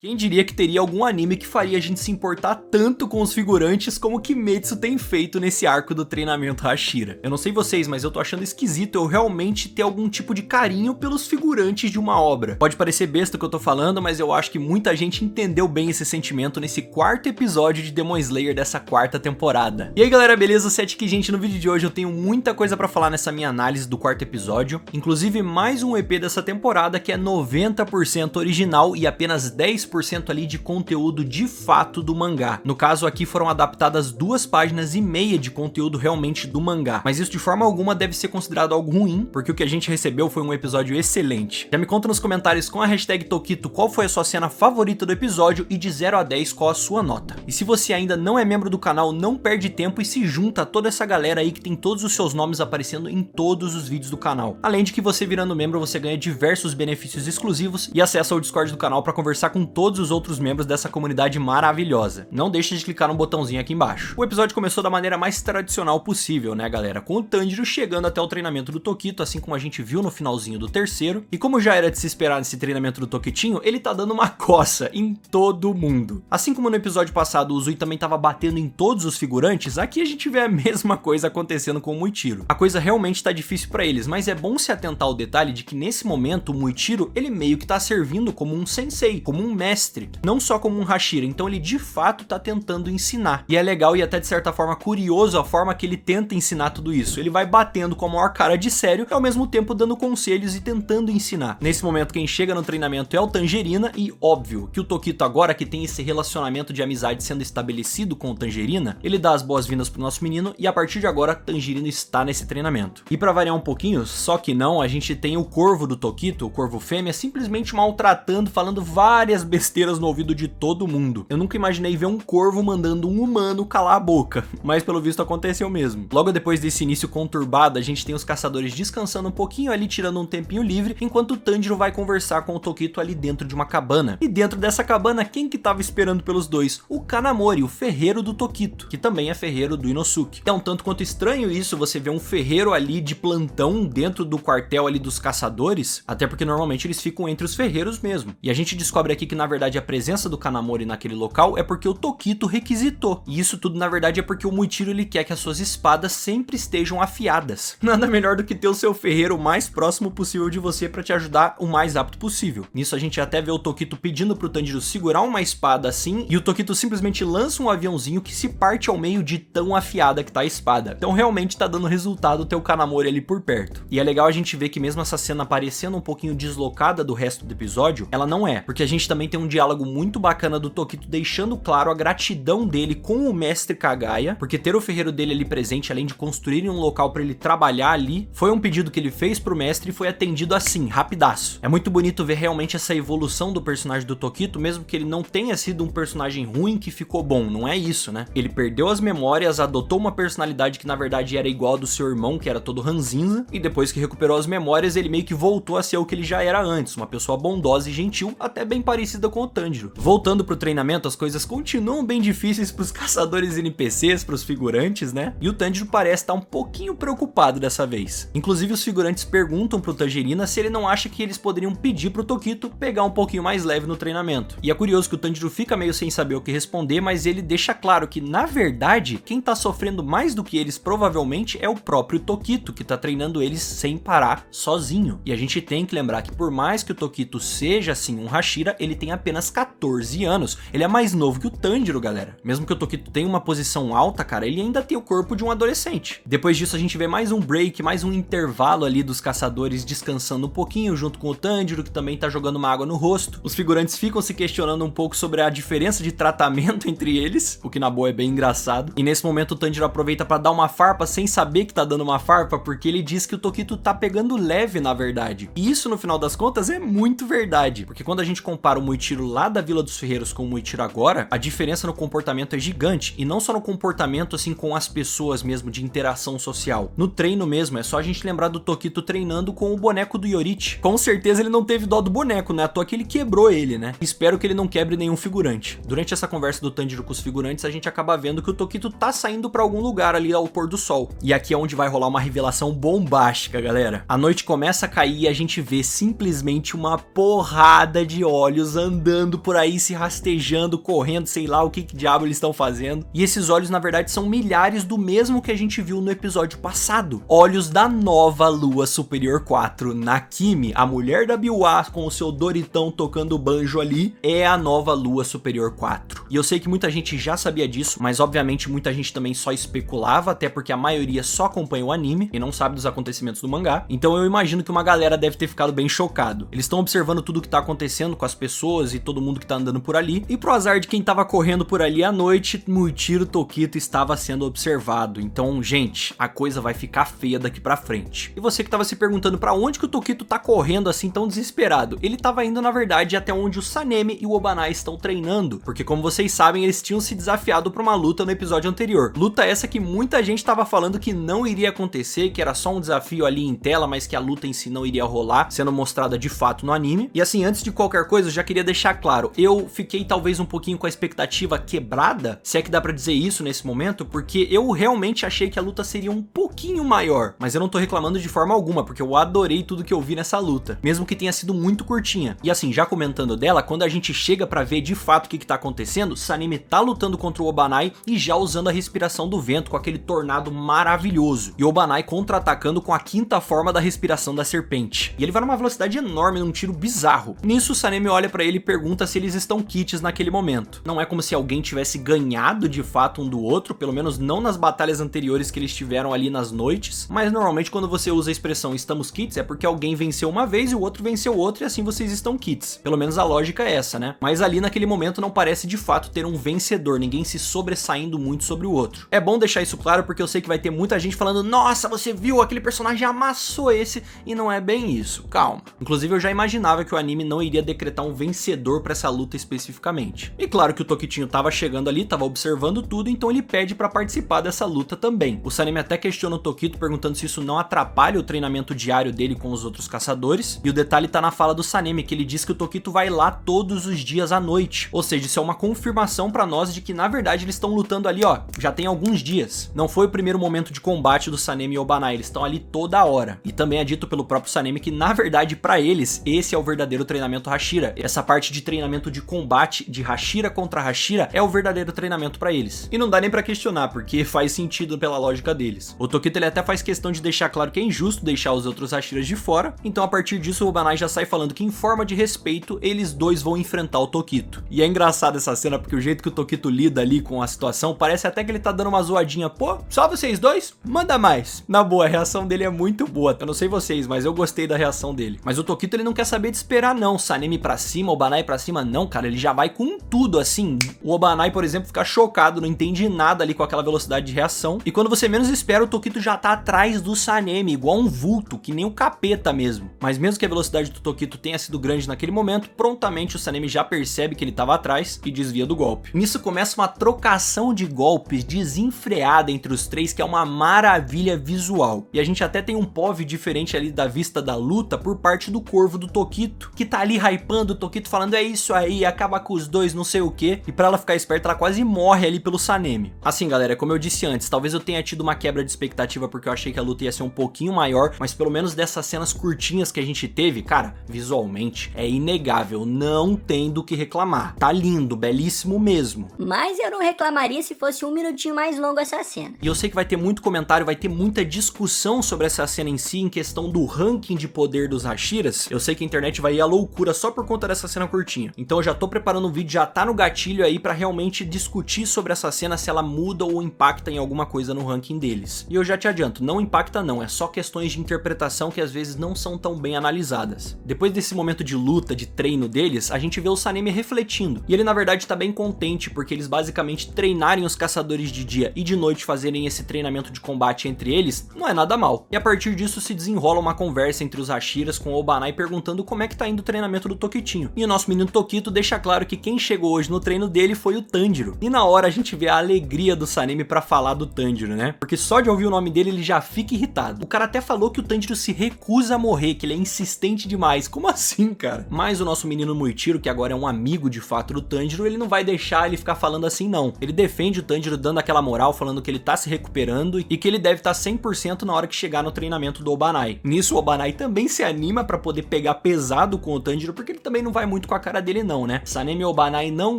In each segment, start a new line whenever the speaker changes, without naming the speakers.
Quem diria que teria algum anime que faria a gente se importar tanto com os figurantes como Kimetsu tem feito nesse arco do treinamento Hashira. Eu não sei vocês, mas eu tô achando esquisito eu realmente ter algum tipo de carinho pelos figurantes de uma obra. Pode parecer besta o que eu tô falando, mas eu acho que muita gente entendeu bem esse sentimento nesse quarto episódio de Demon Slayer dessa quarta temporada. E aí galera, beleza? Aqui, gente, no vídeo de hoje eu tenho muita coisa pra falar nessa minha análise do quarto episódio, inclusive mais um EP dessa temporada que é 90% original e apenas 10% ali de conteúdo de fato do mangá. No caso aqui foram adaptadas 2,5 páginas de conteúdo realmente do mangá, mas isso de forma alguma deve ser considerado algo ruim, porque o que a gente recebeu foi um episódio excelente. Já me conta nos comentários com a hashtag Tokito qual foi a sua cena favorita do episódio e de 0 a 10 qual a sua nota. E se você ainda não é membro do canal, não perde tempo e se junta a toda essa galera aí que tem todos os seus nomes aparecendo em todos os vídeos do canal. Além de que você virando membro você ganha diversos benefícios exclusivos e acesso ao Discord do canal para conversar com todos os outros membros dessa comunidade maravilhosa. Não deixe de clicar no botãozinho aqui embaixo. O episódio começou da maneira mais tradicional possível, né galera? Com o Tanjiro chegando até o treinamento do Tokito, assim como a gente viu no finalzinho do terceiro. E como já era de se esperar nesse treinamento do Tokitinho, ele tá dando uma coça em todo mundo. Assim como no episódio passado o Uzui também tava batendo em todos os figurantes, aqui a gente vê a mesma coisa acontecendo com o Muichiro. A coisa realmente tá difícil pra eles, mas é bom se atentar ao detalhe de que nesse momento o Muichiro, ele meio que tá servindo como um sensei, como um mestre, não só como um Hashira, então ele de fato tá tentando ensinar. E é legal e até de certa forma curioso a forma que ele tenta ensinar tudo isso. Ele vai batendo com a maior cara de sério e ao mesmo tempo dando conselhos e tentando ensinar. Nesse momento quem chega no treinamento é o Tangerina e óbvio que o Tokito agora que tem esse relacionamento de amizade sendo estabelecido com o Tangerina, ele dá as boas-vindas pro nosso menino e a partir de agora Tangerina está nesse treinamento. E pra variar um pouquinho, só que não, a gente tem o corvo do Tokito, o corvo fêmea, simplesmente maltratando, falando várias besteiras no ouvido de todo mundo. Eu nunca imaginei ver um corvo mandando um humano calar a boca, mas pelo visto aconteceu mesmo. Logo depois desse início conturbado, a gente tem os caçadores descansando um pouquinho ali, tirando um tempinho livre, enquanto o Tanjiro vai conversar com o Tokito ali dentro de uma cabana. E dentro dessa cabana, quem que tava esperando pelos dois? O Kanamori, o ferreiro do Tokito, que também é ferreiro do Inosuke. É um tanto quanto estranho isso, você vê um ferreiro ali de plantão dentro do quartel ali dos caçadores, até porque normalmente eles ficam entre os ferreiros mesmo. E a gente descobre aqui que na verdade a presença do Kanamori naquele local é porque o Tokito requisitou. E isso tudo na verdade é porque o Muichiro ele quer que as suas espadas sempre estejam afiadas. Nada melhor do que ter o seu ferreiro o mais próximo possível de você para te ajudar o mais rápido possível. Nisso a gente até vê o Tokito pedindo pro Tanjiro segurar uma espada assim, e o Tokito simplesmente lança um aviãozinho que se parte ao meio de tão afiada que tá a espada. Então realmente tá dando resultado ter o Kanamori ali por perto. E é legal a gente ver que mesmo essa cena parecendo um pouquinho deslocada do resto do episódio, ela não é, porque a gente também tem um diálogo muito bacana do Tokito deixando claro a gratidão dele com o mestre Kagaya, porque ter o ferreiro dele ali presente, além de construírem um local para ele trabalhar ali, foi um pedido que ele fez pro mestre e foi atendido assim, rapidaço. É muito bonito ver realmente essa evolução do personagem do Tokito, mesmo que ele não tenha sido um personagem ruim que ficou bom, não é isso, né? Ele perdeu as memórias, adotou uma personalidade que na verdade era igual a do seu irmão, que era todo ranzinza, e depois que recuperou as memórias, ele meio que voltou a ser o que ele já era antes, uma pessoa bondosa e gentil, até bem parecida com o Tanjiro. Voltando pro treinamento, as coisas continuam bem difíceis pros caçadores NPCs, pros figurantes, né? E o Tanjiro parece estar um pouquinho preocupado dessa vez. Inclusive os figurantes perguntam pro Tangerina se ele não acha que eles poderiam pedir pro Tokito pegar um pouquinho mais leve no treinamento. E é curioso que o Tanjiro fica meio sem saber o que responder, mas ele deixa claro que na verdade quem tá sofrendo mais do que eles provavelmente é o próprio Tokito, que tá treinando eles sem parar sozinho. E a gente tem que lembrar que por mais que o Tokito seja assim um Hashira, ele tem apenas 14 anos. Ele é mais novo que o Tanjiro, galera. Mesmo que o Tokito tenha uma posição alta, cara, ele ainda tem o corpo de um adolescente. Depois disso a gente vê mais um break, mais um intervalo ali dos caçadores descansando um pouquinho junto com o Tanjiro, que também tá jogando uma água no rosto. Os figurantes ficam se questionando um pouco sobre a diferença de tratamento entre eles, o que na boa é bem engraçado. E nesse momento o Tanjiro aproveita pra dar uma farpa sem saber que tá dando uma farpa, porque ele diz que o Tokito tá pegando leve na verdade. E isso no final das contas é muito verdade, porque quando a gente compara o Muichiro lá da Vila dos Ferreiros com o Muichiro agora, a diferença no comportamento é gigante, e não só no comportamento assim com as pessoas mesmo, de interação social. No treino mesmo, é só a gente lembrar do Tokito treinando com o boneco do Yorichi. Com certeza ele não teve dó do boneco, né? À toa que ele quebrou ele, né? Espero que ele não quebre nenhum figurante. Durante essa conversa do Tanjiro com os figurantes, a gente acaba vendo que o Tokito tá saindo pra algum lugar ali ao pôr do sol. E aqui é onde vai rolar uma revelação bombástica, galera. A noite começa a cair e a gente vê simplesmente uma porrada de olhos andando andando por aí, se rastejando, correndo, sei lá o que diabo eles estão fazendo. E esses olhos, na verdade, são milhares do mesmo que a gente viu no episódio passado. Olhos da nova Lua Superior 4, Nakimi, a mulher da Biwa com o seu Doritão tocando banjo ali, é a nova Lua Superior 4. E eu sei que muita gente já sabia disso, mas obviamente muita gente também só especulava, até porque a maioria só acompanha o anime e não sabe dos acontecimentos do mangá. Então eu imagino que uma galera deve ter ficado bem chocado. Eles estão observando tudo que tá acontecendo com as pessoas e todo mundo que tá andando por ali, e pro azar de quem tava correndo por ali à noite, Muichiro Tokito estava sendo observado. Então, gente, a coisa vai ficar feia daqui pra frente. E você que tava se perguntando pra onde que o Tokito tá correndo assim tão desesperado, ele tava indo na verdade até onde o Sanemi e o Obanai estão treinando, porque como vocês sabem, eles tinham se desafiado pra uma luta no episódio anterior. Luta essa que muita gente tava falando que não iria acontecer, que era só um desafio ali em tela, mas que a luta em si não iria rolar, sendo mostrada de fato no anime. E assim, antes de qualquer coisa, eu já queria deixar claro, eu fiquei talvez um pouquinho com a expectativa quebrada, se é que dá pra dizer isso nesse momento, porque eu realmente achei que a luta seria um pouquinho maior, mas eu não tô reclamando de forma alguma, porque eu adorei tudo que eu vi nessa luta, mesmo que tenha sido muito curtinha. E assim, já comentando dela, quando a gente chega pra ver de fato o que tá acontecendo, Sanemi tá lutando contra o Obanai e já usando a respiração do vento, com aquele tornado maravilhoso, e o Obanai contra-atacando com a quinta forma da respiração da serpente, e ele vai numa velocidade enorme, num tiro bizarro. Nisso, o Sanemi olha pra ele e pergunta se eles estão kits naquele momento. Não é como se alguém tivesse ganhado de fato um do outro, pelo menos não nas batalhas anteriores que eles tiveram ali nas noites, mas normalmente quando você usa a expressão estamos kits é porque alguém venceu uma vez e o outro venceu outra e assim vocês estão kits. Pelo menos a lógica é essa, né? Mas ali naquele momento não parece de fato ter um vencedor, ninguém se sobressaindo muito sobre o outro. É bom deixar isso claro porque eu sei que vai ter muita gente falando, nossa, você viu, aquele personagem amassou esse, e não é bem isso, calma. Inclusive eu já imaginava que o anime não iria decretar um vencedor pra essa luta especificamente. E claro que o Tokitinho tava chegando ali, tava observando tudo, então ele pede pra participar dessa luta também. O Sanemi até questiona o Tokito, perguntando se isso não atrapalha o treinamento diário dele com os outros caçadores, e o detalhe tá na fala do Sanemi, que ele diz que o Tokito vai lá todos os dias à noite, ou seja, isso é uma confirmação pra nós de que na verdade eles estão lutando ali, ó, já tem alguns dias. Não foi o primeiro momento de combate do Sanemi e Obanai, eles estão ali toda hora. E também é dito pelo próprio Sanemi que na verdade pra eles, esse é o verdadeiro treinamento Hashira. Essa parte de treinamento de combate de Hashira contra Hashira é o verdadeiro treinamento pra eles. E não dá nem pra questionar, porque faz sentido pela lógica deles. O Tokito ele até faz questão de deixar claro que é injusto deixar os outros Hashiras de fora, então a partir disso o Obanai já sai falando que em forma de respeito, eles dois vão enfrentar o Tokito. E é engraçado essa cena porque o jeito que o Tokito lida ali com a situação, parece até que ele tá dando uma zoadinha, pô, só vocês dois? Manda mais. Na boa, a reação dele é muito boa, eu não sei vocês, mas eu gostei da reação dele. Mas o Tokito ele não quer saber de esperar não, Sanemi pra cima, Obanai pra cima, não, cara, ele já vai com tudo assim. O Obanai, por exemplo, fica chocado, não entende nada ali com aquela velocidade de reação, e quando você menos espera, o Tokito já tá atrás do Sanemi, igual um vulto, que nem o capeta mesmo. Mas mesmo que a velocidade do Tokito tenha sido grande naquele momento, prontamente o Sanemi já percebe que ele tava atrás e desvia do golpe. Nisso começa uma trocação de golpes desenfreada entre os três, que é uma maravilha visual. E a gente até tem um POV diferente ali da vista da luta por parte do corvo do Tokito, que tá ali hypando o Tokito, falando é isso aí, acaba com os dois, não sei o que. E pra ela ficar esperta, ela quase morre ali pelo Sanemi. Assim galera, como eu disse antes, talvez eu tenha tido uma quebra de expectativa porque eu achei que a luta ia ser um pouquinho maior, mas pelo menos dessas cenas curtinhas que a gente teve, cara, visualmente é inegável, não tem do que reclamar. Tá lindo, belíssimo mesmo.
Mas eu não reclamaria se fosse um minutinho mais longo essa cena.
E eu sei que vai ter muito comentário, vai ter muita discussão sobre essa cena em si, em questão do ranking de poder dos Hashiras. Eu sei que a internet vai ir à loucura só por conta dessa cena curtinha. Então eu já tô preparando um vídeo, já tá no gatilho aí pra realmente discutir sobre essa cena, se ela muda ou impacta em alguma coisa no ranking deles. E eu já te adianto, não impacta não, é só questões de interpretação que às vezes não são tão bem analisadas. Depois desse momento de luta, de treino deles, a gente vê o Sanemi refletindo. E ele na verdade tá bem contente, porque eles basicamente treinarem os caçadores de dia e de noite fazerem esse treinamento de combate entre eles, não é nada mal. E a partir disso se desenrola uma conversa entre os Hashiras com o Obanai perguntando como é que tá indo o treinamento do Tokitinho. E o nosso menino Tokito deixa claro que quem chegou hoje no treino dele foi o Tanjiro. E na hora a gente vê a alegria do Sanemi pra falar do Tanjiro, né? Porque só de ouvir o nome dele ele já fica irritado. O cara até falou que o Tanjiro se recusa a morrer, que ele é insistente demais. Como assim, cara? Mas o nosso menino Muichiro, que agora é um amigo de fato do Tanjiro, ele não vai deixar ele ficar falando assim não. Ele defende o Tanjiro dando aquela moral, falando que ele tá se recuperando e que ele deve estar 100% na hora que chegar no treinamento do Obanai. Nisso o Obanai também se anima pra poder pegar pesado com o Tanjiro, porque ele também não vai muito muito com a cara dele não, né? Sanemi e Obanai não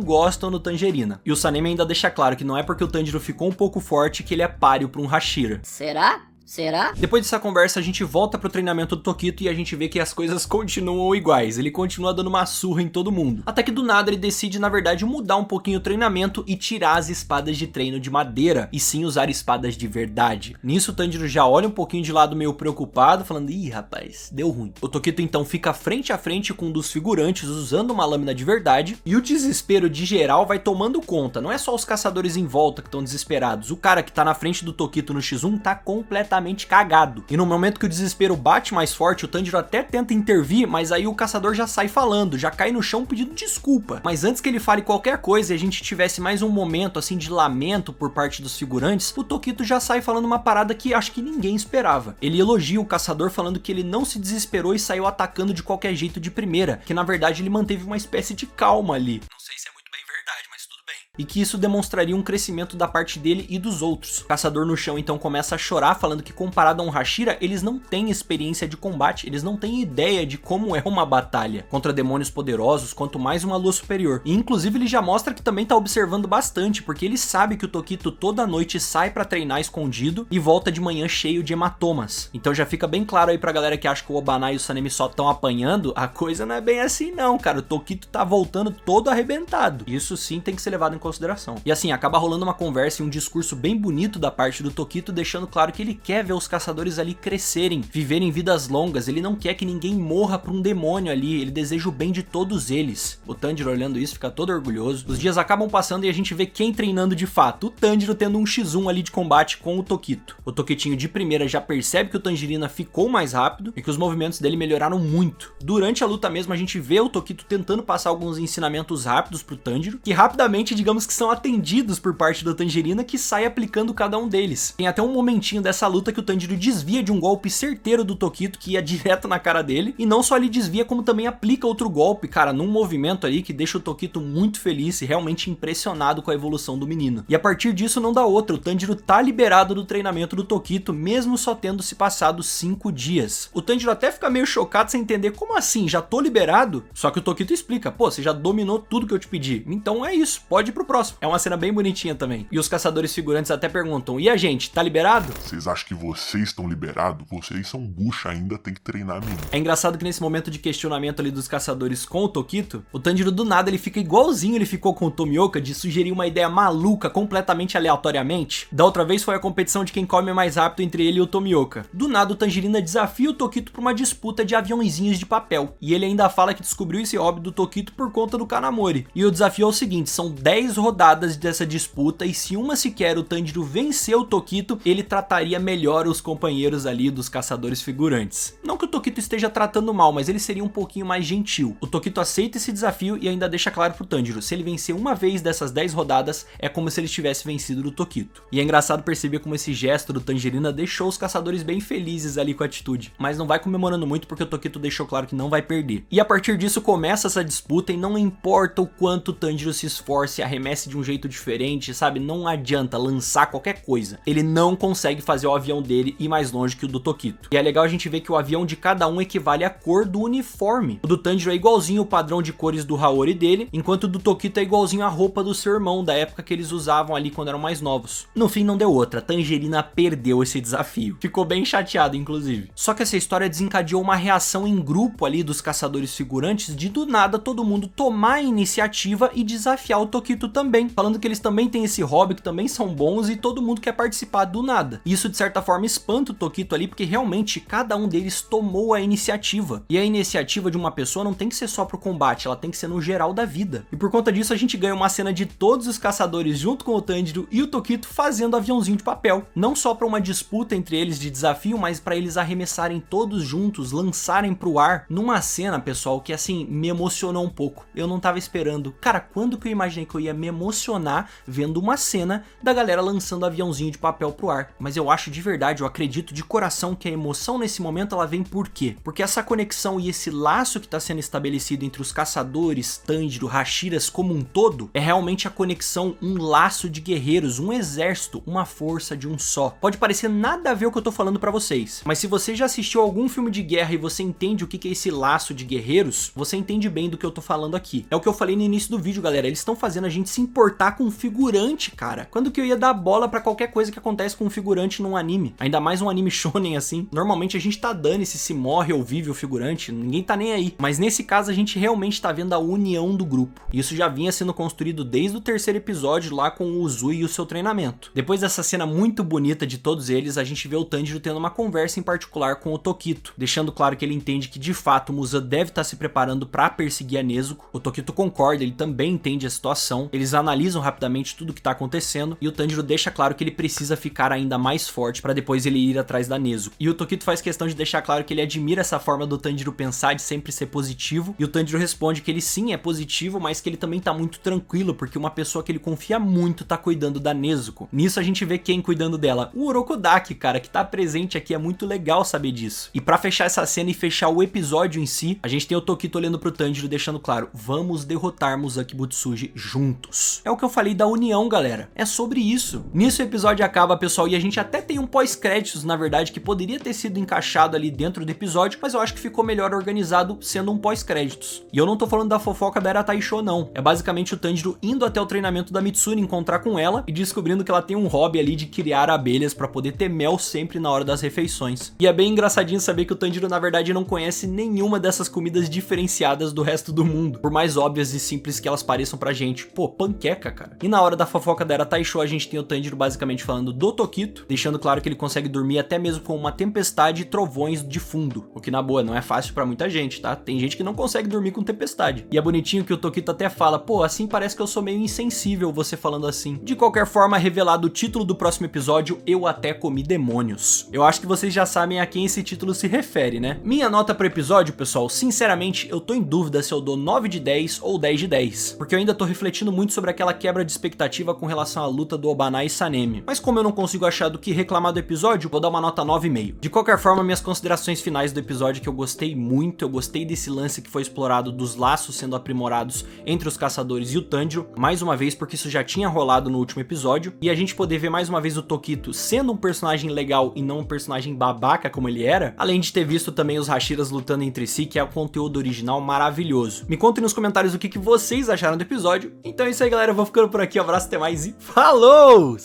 gostam do Tangerina. E o Sanemi ainda deixa claro que não é porque o Tanjiro ficou um pouco forte que ele é páreo pra um Hashira.
Será? Será?
Depois dessa conversa, a gente volta pro treinamento do Tokito e a gente vê que as coisas continuam iguais. Ele continua dando uma surra em todo mundo. Até que do nada ele decide, na verdade, mudar um pouquinho o treinamento e tirar as espadas de treino de madeira, e sim usar espadas de verdade. Nisso, o Tanjiro já olha um pouquinho de lado meio preocupado, falando, ih, rapaz, deu ruim. O Tokito então fica frente a frente com um dos figurantes usando uma lâmina de verdade, e o desespero de geral vai tomando conta. Não é só os caçadores em volta que estão desesperados. O cara que tá na frente do Tokito no X1 tá completamente cagado. E no momento que o desespero bate mais forte, o Tanjiro até tenta intervir, mas aí o caçador já sai falando, já cai no chão pedindo desculpa. Mas antes que ele fale qualquer coisa e a gente tivesse mais um momento assim de lamento por parte dos figurantes, o Tokito já sai falando uma parada que acho que ninguém esperava. Ele elogia o caçador falando que ele não se desesperou e saiu atacando de qualquer jeito de primeira, que na verdade ele manteve uma espécie de calma ali. Não sei se é muito bem verdade, mas tudo bem. E que isso demonstraria um crescimento da parte dele e dos outros. O caçador no chão então começa a chorar, falando que comparado a um Hashira, eles não têm experiência de combate, eles não têm ideia de como é uma batalha contra demônios poderosos, quanto mais uma lua superior. E inclusive ele já mostra que também tá observando bastante, porque ele sabe que o Tokito toda noite sai pra treinar escondido e volta de manhã cheio de hematomas. Então já fica bem claro aí pra galera que acha que o Obanai e o Sanemi só estão apanhando, a coisa não é bem assim não, cara. O Tokito tá voltando todo arrebentado. Isso sim tem que ser levado em consideração. E assim, acaba rolando uma conversa e um discurso bem bonito da parte do Tokito, deixando claro que ele quer ver os caçadores ali crescerem, viverem vidas longas. Ele não quer que ninguém morra pra um demônio ali, ele deseja o bem de todos eles. O Tanjiro olhando isso fica todo orgulhoso. Os dias acabam passando e a gente vê quem treinando de fato. O Tanjiro tendo um X1 ali de combate com o Tokito. O Tokitinho de primeira já percebe que o Tangerina ficou mais rápido e que os movimentos dele melhoraram muito. Durante a luta mesmo a gente vê o Tokito tentando passar alguns ensinamentos rápidos pro Tanjiro, que rapidamente digamos que são atendidos por parte do Tangerina, que sai aplicando cada um deles. Tem até um momentinho dessa luta que o Tanjiro desvia de um golpe certeiro do Tokito, que ia direto na cara dele, e não só ele desvia, como também aplica outro golpe, cara, num movimento ali que deixa o Tokito muito feliz e realmente impressionado com a evolução do menino. E a partir disso não dá outra, o Tanjiro tá liberado do treinamento do Tokito, mesmo só tendo se passado 5 dias. O Tanjiro até fica meio chocado sem entender, como assim, já tô liberado? Só que o Tokito explica, pô, você já dominou tudo que eu te pedi, então é isso, pode ir pro próximo. É uma cena bem bonitinha também. E os caçadores figurantes até perguntam, e a gente, tá liberado?
Vocês acham que vocês estão liberados? Vocês são bucha ainda, tem que treinar mesmo.
É engraçado que nesse momento de questionamento ali dos caçadores com o Tokito, o Tanjiro do nada ele fica igualzinho ele ficou com o Tomioka, de sugerir uma ideia maluca completamente aleatoriamente. Da outra vez foi a competição de quem come mais rápido entre ele e o Tomioka. Do nada o Tangerina desafia o Tokito pra uma disputa de aviãozinhos de papel. E ele ainda fala que descobriu esse hobby do Tokito por conta do Kanamori. E o desafio é o seguinte, são 10 rodadas dessa disputa e se uma sequer o Tanjiro vencer o Tokito, ele trataria melhor os companheiros ali dos caçadores figurantes. Não que o Tokito esteja tratando mal, mas ele seria um pouquinho mais gentil. O Tokito aceita esse desafio e ainda deixa claro pro Tanjiro, se ele vencer uma vez dessas 10 rodadas, é como se ele tivesse vencido do Tokito. E é engraçado perceber como esse gesto do Tangerina deixou os caçadores bem felizes ali com a atitude, mas não vai comemorando muito porque o Tokito deixou claro que não vai perder. E a partir disso começa essa disputa e não importa o quanto o Tanjiro se esforce, arremesse de um jeito diferente, sabe, não adianta lançar qualquer coisa. Ele não consegue fazer o avião dele ir mais longe que o do Tokito. E é legal a gente ver que o avião de cada um equivale à cor do uniforme. O do Tanjiro é igualzinho o padrão de cores do Haori dele, enquanto o do Tokito é igualzinho a roupa do seu irmão, da época que eles usavam ali quando eram mais novos. No fim não deu outra, Tangerina perdeu esse desafio. Ficou bem chateado inclusive. Só que essa história desencadeou uma reação em grupo ali dos caçadores figurantes de do nada todo mundo tomar a iniciativa e desafiar o Tokito também, falando que eles também têm esse hobby, que também são bons e todo mundo quer participar do nada. Isso de certa forma espanta o Tokito ali, porque realmente cada um deles tomou a iniciativa. E a iniciativa de uma pessoa não tem que ser só pro combate, ela tem que ser no geral da vida. E por conta disso a gente ganha uma cena de todos os caçadores junto com o Tanjiro e o Tokito fazendo aviãozinho de papel. Não só para uma disputa entre eles de desafio, mas para eles arremessarem todos juntos, lançarem pro ar, numa cena, pessoal, que assim, me emocionou um pouco. Eu não tava esperando. Cara, quando que eu imaginei que eu ia me emocionar vendo uma cena da galera lançando aviãozinho de papel pro ar. Mas eu acho de verdade, eu acredito de coração que a emoção nesse momento ela vem por quê? Porque essa conexão e esse laço que tá sendo estabelecido entre os caçadores, Tanjiro, Hashiras como um todo, é realmente a conexão, um laço de guerreiros, um exército, uma força de um só. Pode parecer nada a ver o que eu tô falando pra vocês, mas se você já assistiu algum filme de guerra e você entende o que é esse laço de guerreiros, você entende bem do que eu tô falando aqui. É o que eu falei no início do vídeo, galera, eles estão fazendo a gente se importar com um figurante, cara. Quando que eu ia dar bola pra qualquer coisa que acontece com um figurante num anime? Ainda mais um anime shonen assim. Normalmente a gente tá dando se morre ou vive o figurante, ninguém tá nem aí. Mas nesse caso a gente realmente tá vendo a união do grupo. Isso já vinha sendo construído desde o terceiro episódio lá com o Uzui e o seu treinamento. Depois dessa cena muito bonita de todos eles, a gente vê o Tanjiro tendo uma conversa em particular com o Tokito, deixando claro que ele entende que de fato o Muzan deve estar se preparando pra perseguir a Nezuko. O Tokito concorda, ele também entende a situação, eles analisam rapidamente tudo que tá acontecendo e o Tanjiro deixa claro que ele precisa ficar ainda mais forte pra depois ele ir atrás da Nezuko. E o Tokito faz questão de deixar claro que ele admira essa forma do Tanjiro pensar, de sempre ser positivo, e o Tanjiro responde que ele sim é positivo, mas que ele também tá muito tranquilo, porque uma pessoa que ele confia muito tá cuidando da Nezuko. Nisso a gente vê quem cuidando dela? O Orokodaki, cara, que tá presente aqui, é muito legal saber disso. E pra fechar essa cena e fechar o episódio em si, a gente tem o Tokito olhando pro Tanjiro, deixando claro, vamos derrotar Muzaki Butsuji juntos. É o que eu falei da união, galera, é sobre isso. Nisso o episódio acaba, pessoal, e a gente até tem um pós-créditos, na verdade, que poderia ter sido encaixado ali dentro do episódio, mas eu acho que ficou melhor organizado sendo um pós-créditos. E eu não tô falando da fofoca da Era Taisho, não. É basicamente o Tanjiro indo até o treinamento da Mitsune, encontrar com ela e descobrindo que ela tem um hobby ali de criar abelhas pra poder ter mel sempre na hora das refeições. E é bem engraçadinho saber que o Tanjiro na verdade não conhece nenhuma dessas comidas diferenciadas do resto do mundo, por mais óbvias e simples que elas pareçam pra gente. Pô, panqueca, cara. E na hora da fofoca da Era Taisho, a gente tem o Tanjiro basicamente falando do Tokito, deixando claro que ele consegue dormir até mesmo com uma tempestade e trovões de fundo, o que na boa não é fácil pra muita gente, tá? Tem gente que não consegue dormir com tempestade. E é bonitinho que o Tokito até fala, pô, assim parece que eu sou meio insensível você falando assim. De qualquer forma, revelado o título do próximo episódio, Eu Até Comi Demônios. Eu acho que vocês já sabem a quem esse título se refere, né? Minha nota pro episódio, pessoal, sinceramente, eu tô em dúvida se eu dou 9 de 10 ou 10 de 10, porque eu ainda tô refletindo muito sobre aquela quebra de expectativa com relação à luta do Obanai e Sanemi. Mas como eu não consigo achar do que reclamar do episódio, vou dar uma nota 9,5. De qualquer forma, minhas considerações finais do episódio, que eu gostei muito, eu gostei desse lance que foi explorado dos laços sendo aprimorados entre os caçadores e o Tanjiro, mais uma vez porque isso já tinha rolado no último episódio, e a gente poder ver mais uma vez o Tokito sendo um personagem legal e não um personagem babaca como ele era, além de ter visto também os Hashiras lutando entre si, que é o conteúdo original maravilhoso. Me contem nos comentários o que vocês acharam do episódio. Então é isso aí, galera, eu vou ficando por aqui, um abraço, até mais e falou!